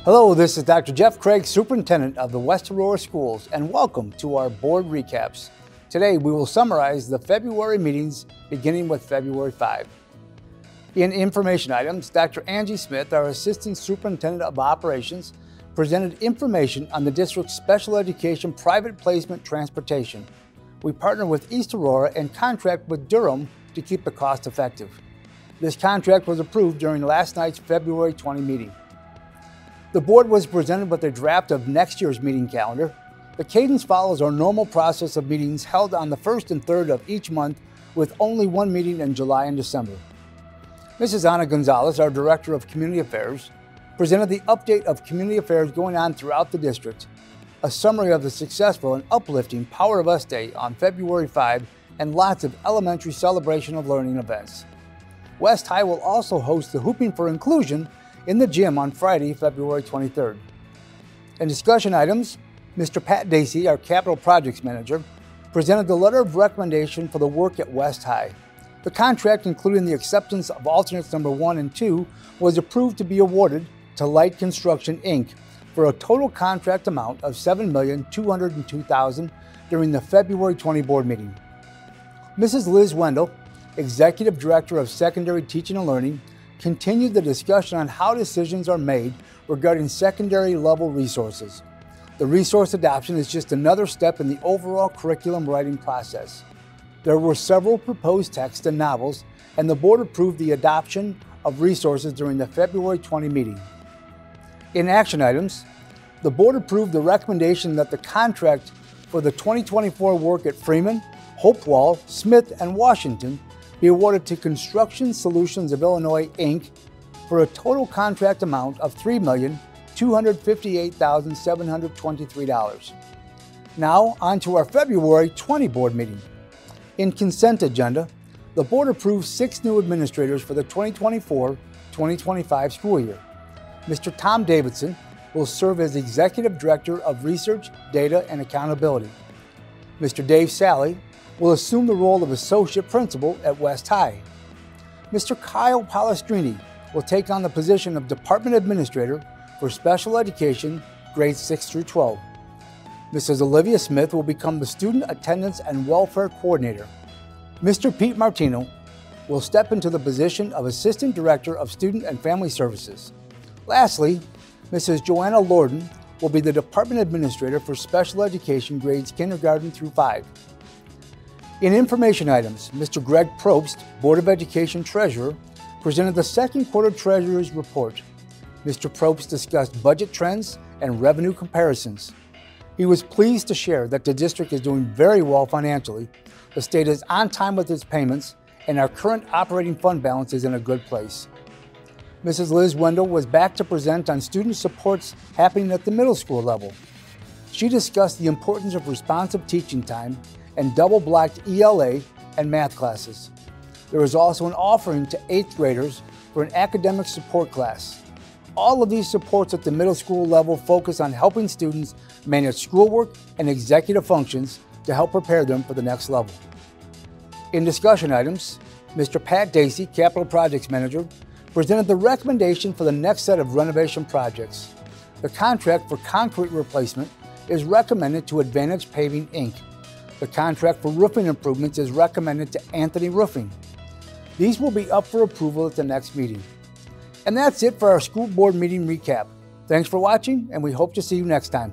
Hello, this is Dr. Jeff Craig, Superintendent of the West Aurora Schools, and welcome to our board recaps. Today, we will summarize the February meetings beginning with February 5. In information items, Dr. Angie Smith, our Assistant Superintendent of Operations, presented information on the district's special education private placement transportation. We partner with East Aurora and contract with Durham to keep the cost effective. This contract was approved during last night's February 20 meeting. The board was presented with a draft of next year's meeting calendar. The cadence follows our normal process of meetings held on the 1st and 3rd of each month, with only one meeting in July and December. Mrs. Ana Gonzalez, our Director of Community Affairs, presented the update of community affairs going on throughout the district, a summary of the successful and uplifting Power of Us Day on February 5, and lots of elementary celebration of learning events. West High will also host the Hooping for Inclusion in the gym on Friday, February 23rd. In discussion items, Mr. Pat Dacey, our Capital Projects Manager, presented the letter of recommendation for the work at West High. The contract, including the acceptance of alternates number 1 and 2, was approved to be awarded to Light Construction, Inc. for a total contract amount of $7,202,000 during the February 20 board meeting. Mrs. Liz Wendell, Executive Director of Secondary Teaching and Learning, continued the discussion on how decisions are made regarding secondary level resources. The resource adoption is just another step in the overall curriculum writing process. There were several proposed texts and novels, and the board approved the adoption of resources during the February 20 meeting. In action items, the board approved the recommendation that the contract for the 2024 work at Freeman, Hopewell, Smith, and Washington be awarded to Construction Solutions of Illinois, Inc. for a total contract amount of $3,258,723. Now, on to our February 20 board meeting. In consent agenda, the board approved 6 new administrators for the 2024-2025 school year. Mr. Tom Davidson will serve as Executive Director of Research, Data, and Accountability. Mr. Dave Sally will assume the role of Associate Principal at West High. Mr. Kyle Palestrini will take on the position of Department Administrator for Special Education, grades 6 through 12. Mrs. Olivia Smith will become the Student Attendance and Welfare Coordinator. Mr. Pete Martino will step into the position of Assistant Director of Student and Family Services. Lastly, Mrs. Joanna Lorden will be the Department Administrator for Special Education, grades kindergarten through 5. In information items, Mr. Greg Probst, Board of Education Treasurer, presented the second quarter Treasurer's report. Mr. Probst discussed budget trends and revenue comparisons. He was pleased to share that the district is doing very well financially, the state is on time with its payments, and our current operating fund balance is in a good place. Mrs. Liz Wendell was back to present on student supports happening at the middle school level. She discussed the importance of responsive teaching time and double-blocked ELA and math classes. There was also an offering to 8th graders for an academic support class. All of these supports at the middle school level focus on helping students manage schoolwork and executive functions to help prepare them for the next level. In discussion items, Mr. Pat Dacey, Capital Projects Manager, presented the recommendation for the next set of renovation projects. The contract for concrete replacement is recommended to Advantage Paving, Inc. The contract for roofing improvements is recommended to Anthony Roofing. These will be up for approval at the next meeting. And that's it for our school board meeting recap. Thanks for watching, and we hope to see you next time.